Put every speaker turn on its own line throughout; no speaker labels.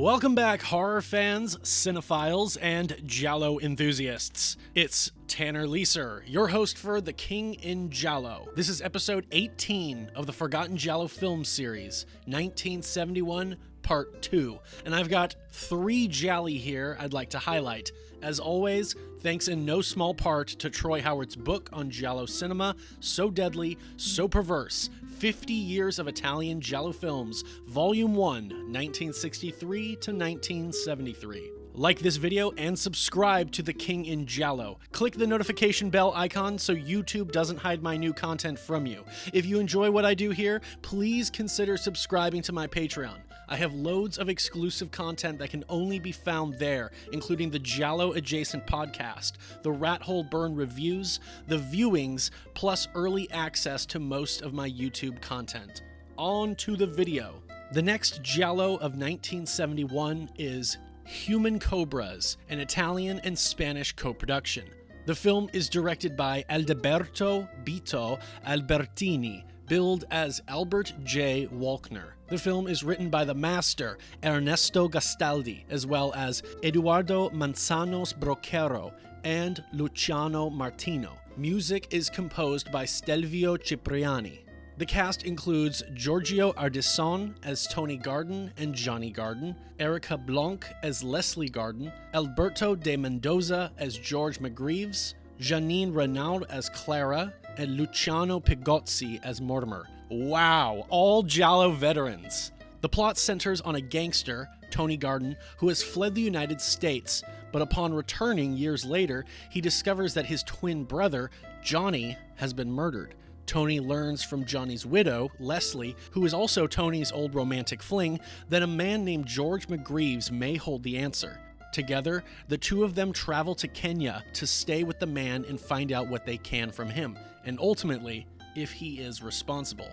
Welcome back, horror fans, cinephiles, and Giallo enthusiasts. It's Tanner Leeser, your host for The King in Giallo. This is episode 18 of the Forgotten Giallo film series, 1971, Part 2. And I've got 3 gialli here I'd like to highlight. As always, thanks in no small part to Troy Howard's book on Giallo cinema, So Deadly, So Perverse, 50 Years of Italian Giallo Films, Volume 1, 1963 to 1973. Like this video and subscribe to The King in Giallo. Click the notification bell icon so YouTube doesn't hide my new content from you. If you enjoy what I do here, please consider subscribing to my Patreon. I have loads of exclusive content that can only be found there, including the Giallo adjacent podcast, the Rat Hole Burn reviews, the viewings, plus early access to most of my YouTube content. On to the video. The next Giallo of 1971 is Human Cobras, an Italian and Spanish co-production. The film is directed by Adalberto Bito Albertini, billed as Albert J. Walkner. The film is written by the master, Ernesto Gastaldi, as well as Eduardo Manzanos Brochero and Luciano Martino. Music is composed by Stelvio Cipriani. The cast includes Giorgio Ardisson as Tony Garden and Johnny Garden, Erica Blanc as Leslie Garden, Alberto de Mendoza as George McGreaves, Janine Renaud as Clara, and Luciano Pigozzi as Mortimer. Wow, all Giallo veterans. The plot centers on a gangster, Tony Garden, who has fled the United States, but upon returning years later, he discovers that his twin brother, Johnny, has been murdered. Tony learns from Johnny's widow, Leslie, who is also Tony's old romantic fling, that a man named George McGreaves may hold the answer. Together, the two of them travel to Kenya to stay with the man and find out what they can from him, and ultimately, if he is responsible.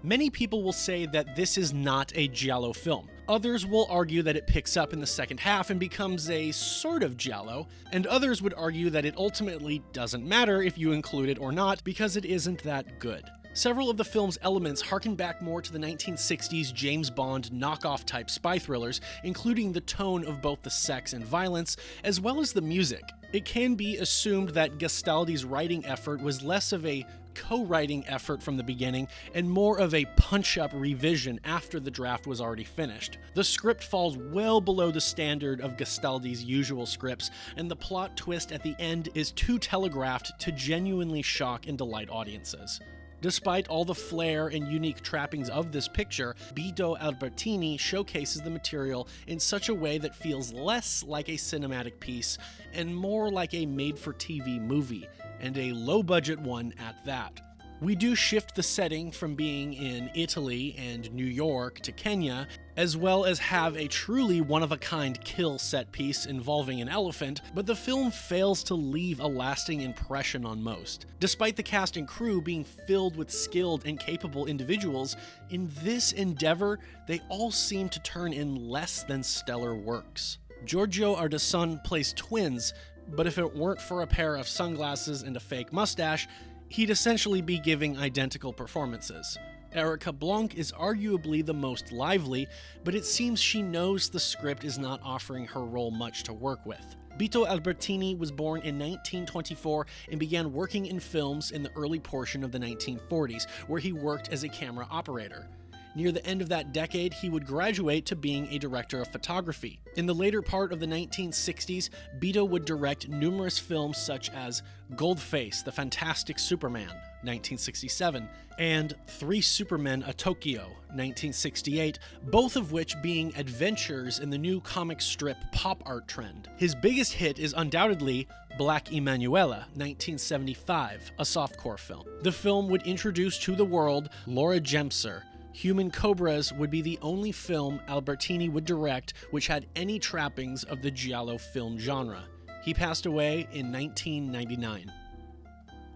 Many people will say that this is not a Giallo film. Others will argue that it picks up in the second half and becomes a sort of Giallo, and others would argue that it ultimately doesn't matter if you include it or not because it isn't that good. Several of the film's elements harken back more to the 1960s James Bond knockoff-type spy thrillers, including the tone of both the sex and violence, as well as the music. It can be assumed that Gastaldi's writing effort was less of a co-writing effort from the beginning and more of a punch-up revision after the draft was already finished. The script falls well below the standard of Gastaldi's usual scripts, and the plot twist at the end is too telegraphed to genuinely shock and delight audiences. Despite all the flair and unique trappings of this picture, Bito Albertini showcases the material in such a way that feels less like a cinematic piece and more like a made-for-TV movie, and a low-budget one at that. We do shift the setting from being in Italy and New York to Kenya, as well as have a truly one-of-a-kind kill set piece involving an elephant, but the film fails to leave a lasting impression on most. Despite the cast and crew being filled with skilled and capable individuals, in this endeavor, they all seem to turn in less than stellar works. Giorgio Ardisson plays twins, but if it weren't for a pair of sunglasses and a fake mustache, he'd essentially be giving identical performances. Erica Blanc is arguably the most lively, but it seems she knows the script is not offering her role much to work with. Bito Albertini was born in 1924 and began working in films in the early portion of the 1940s, where he worked as a camera operator. Near the end of that decade, he would graduate to being a director of photography. In the later part of the 1960s, Bito would direct numerous films such as Goldface, The Fantastic Superman, 1967, and Three Supermen a Tokyo, 1968, both of which being adventures in the new comic strip pop art trend. His biggest hit is undoubtedly Black Emanuela, 1975, a softcore film. The film would introduce to the world Laura Gemser. Human Cobras would be the only film Albertini would direct which had any trappings of the Giallo film genre. He passed away in 1999.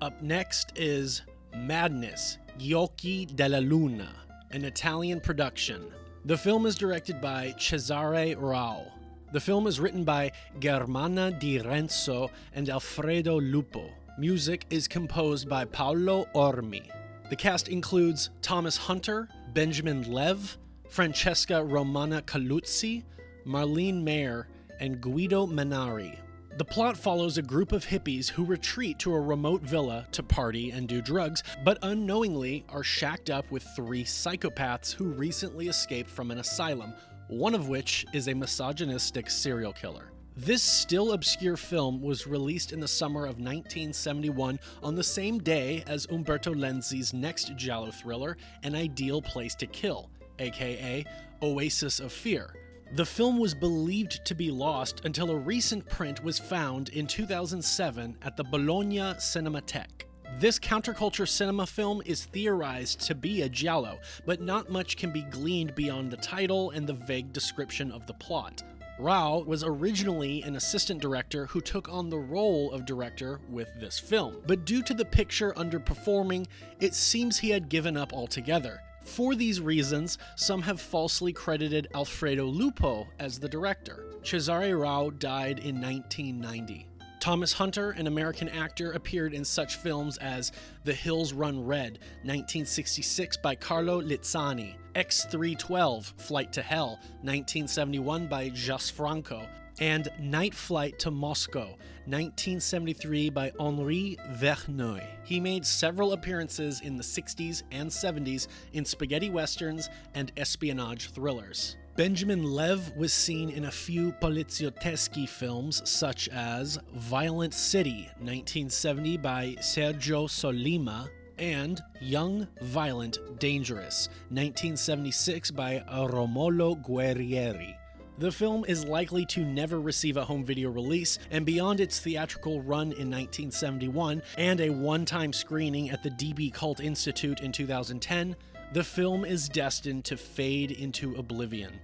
Up next is Madness, Yoki della Luna, an Italian production. The film is directed by Cesare Rao. The film is written by Germana Di Renzo and Alfredo Lupo. Music is composed by Paolo Ormi. The cast includes Thomas Hunter, Benjamin Lev, Francesca Romana Caluzzi, Marlene Mayer, and Guido Manari. The plot follows a group of hippies who retreat to a remote villa to party and do drugs, but unknowingly are shacked up with 3 psychopaths who recently escaped from an asylum, one of which is a misogynistic serial killer. This still obscure film was released in the summer of 1971 on the same day as Umberto Lenzi's next giallo thriller, An Ideal Place to Kill, aka Oasis of Fear. The film was believed to be lost until a recent print was found in 2007 at the Bologna Cinematheque. This counterculture cinema film is theorized to be a giallo, but not much can be gleaned beyond the title and the vague description of the plot. Rao was originally an assistant director who took on the role of director with this film, but due to the picture underperforming, it seems he had given up altogether. For these reasons, some have falsely credited Alfredo Lupo as the director. Cesare Rao died in 1990. Thomas Hunter, an American actor, appeared in such films as The Hills Run Red, 1966 by Carlo Lizzani, X-312, Flight to Hell, 1971 by Gianfranco, and Night Flight to Moscow, 1973 by Henri Verneuil. He made several appearances in the 60s and 70s in spaghetti westerns and espionage thrillers. Benjamin Lev was seen in a few poliziotteschi films such as Violent City, 1970 by Sergio Solima, and Young, Violent, Dangerous, 1976 by Romolo Guerrieri. The film is likely to never receive a home video release, and beyond its theatrical run in 1971 and a one-time screening at the DB Cult Institute in 2010, the film is destined to fade into oblivion.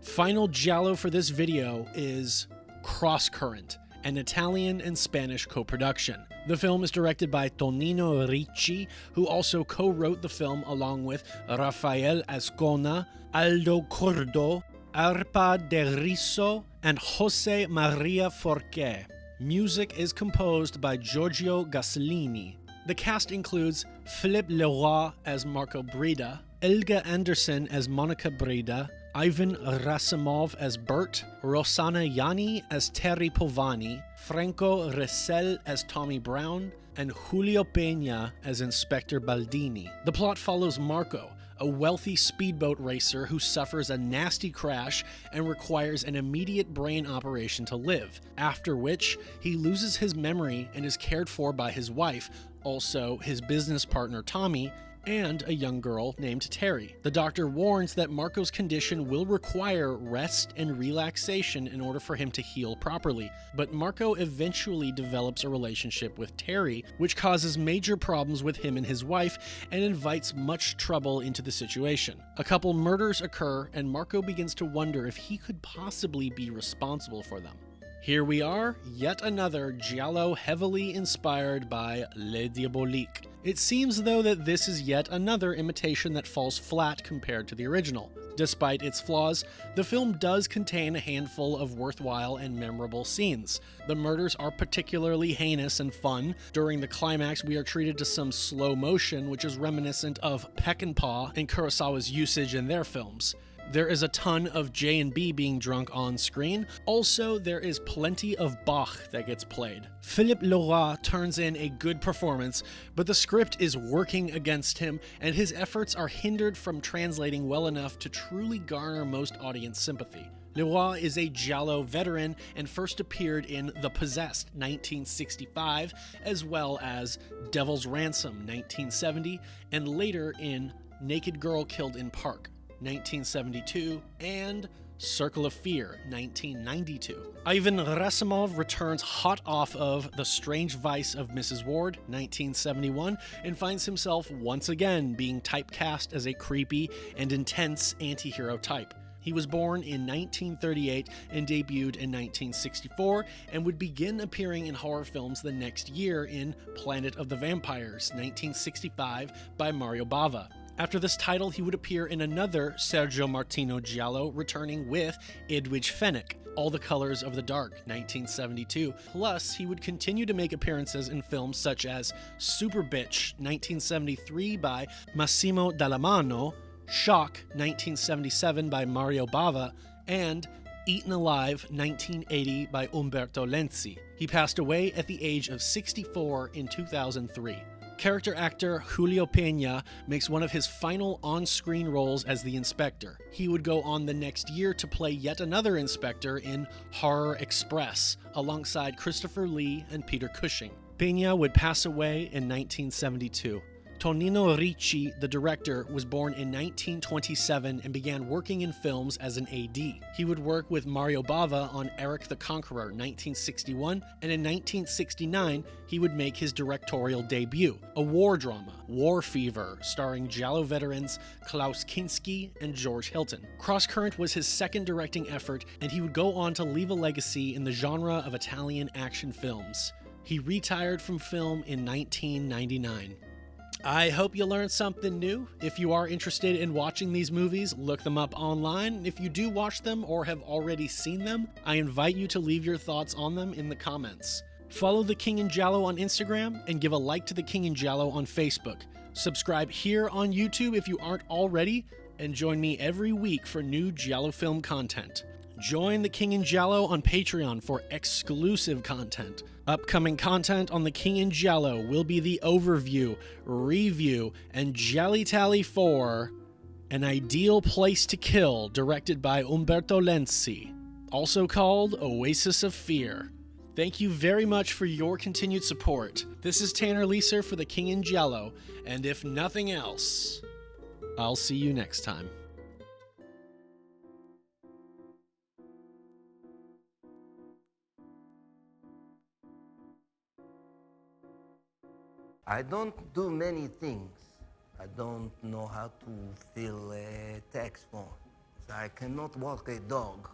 Final giallo for this video is Crosscurrent, an Italian and Spanish co-production. The film is directed by Tonino Ricci, who also co-wrote the film along with Rafael Ascona, Aldo Curdo, Arpa de Riso, and Jose Maria Forqué. Music is composed by Giorgio Gasolini. The cast includes Philippe Leroy as Marco Breda, Elga Anderson as Monica Breda, Ivan Rasimov as Bert, Rosanna Yanni as Terry Povani, Franco Resel as Tommy Brown, and Julio Peña as Inspector Baldini. The plot follows Marco, a wealthy speedboat racer who suffers a nasty crash and requires an immediate brain operation to live, after which he loses his memory and is cared for by his wife, also his business partner Tommy, and a young girl named Terry. The doctor warns that Marco's condition will require rest and relaxation in order for him to heal properly, but Marco eventually develops a relationship with Terry, which causes major problems with him and his wife and invites much trouble into the situation. A couple murders occur, and Marco begins to wonder if he could possibly be responsible for them. Here we are, yet another giallo heavily inspired by Les Diaboliques. It seems though that this is yet another imitation that falls flat compared to the original. Despite its flaws, the film does contain a handful of worthwhile and memorable scenes. The murders are particularly heinous and fun. During the climax, we are treated to some slow motion, which is reminiscent of Peckinpah and Kurosawa's usage in their films. There is a ton of J&B being drunk on screen. Also, there is plenty of Bach that gets played. Philippe Leroy turns in a good performance, but the script is working against him, and his efforts are hindered from translating well enough to truly garner most audience sympathy. Leroy is a giallo veteran and first appeared in The Possessed, 1965, as well as Devil's Ransom, 1970, and later in Naked Girl Killed in Park, 1972, and Circle of Fear, 1992. Ivan Rasimov returns hot off of The Strange Vice of Mrs. Ward, 1971, and finds himself once again being typecast as a creepy and intense anti-hero type. He was born in 1938 and debuted in 1964, and would begin appearing in horror films the next year in Planet of the Vampires, 1965, by Mario Bava. After this title, he would appear in another Sergio Martino giallo, returning with Edwidge Fenech, All the Colors of the Dark, 1972. Plus, he would continue to make appearances in films such as Super Bitch, 1973 by Massimo Dallamano, Shock, 1977 by Mario Bava, and Eaten Alive, 1980 by Umberto Lenzi. He passed away at the age of 64 in 2003. Character actor Julio Peña makes one of his final on-screen roles as the inspector. He would go on the next year to play yet another inspector in Horror Express, alongside Christopher Lee and Peter Cushing. Peña would pass away in 1972. Tonino Ricci, the director, was born in 1927 and began working in films as an AD. He would work with Mario Bava on Eric the Conqueror, 1961, and in 1969, he would make his directorial debut, a war drama, War Fever, starring Giallo veterans Klaus Kinski and George Hilton. Crosscurrent was his second directing effort, and he would go on to leave a legacy in the genre of Italian action films. He retired from film in 1999. I hope you learned something new. If you are interested in watching these movies, look them up online. If you do watch them or have already seen them, I invite you to leave your thoughts on them in the comments. Follow The King in Giallo on Instagram and give a like to The King in Giallo on Facebook. Subscribe here on YouTube if you aren't already, and join me every week for new Giallo film content. Join The King in Giallo on Patreon for exclusive content. Upcoming content on The King in Giallo will be the overview, review, and giallitally for An Ideal Place to Kill, directed by Umberto Lenzi, also called Oasis of Fear. Thank you very much for your continued support. This is Tanner Leeser for The King in Giallo, and if nothing else, I'll see you next time.
I don't do many things. I don't know how to fill a tax form. I cannot walk a dog.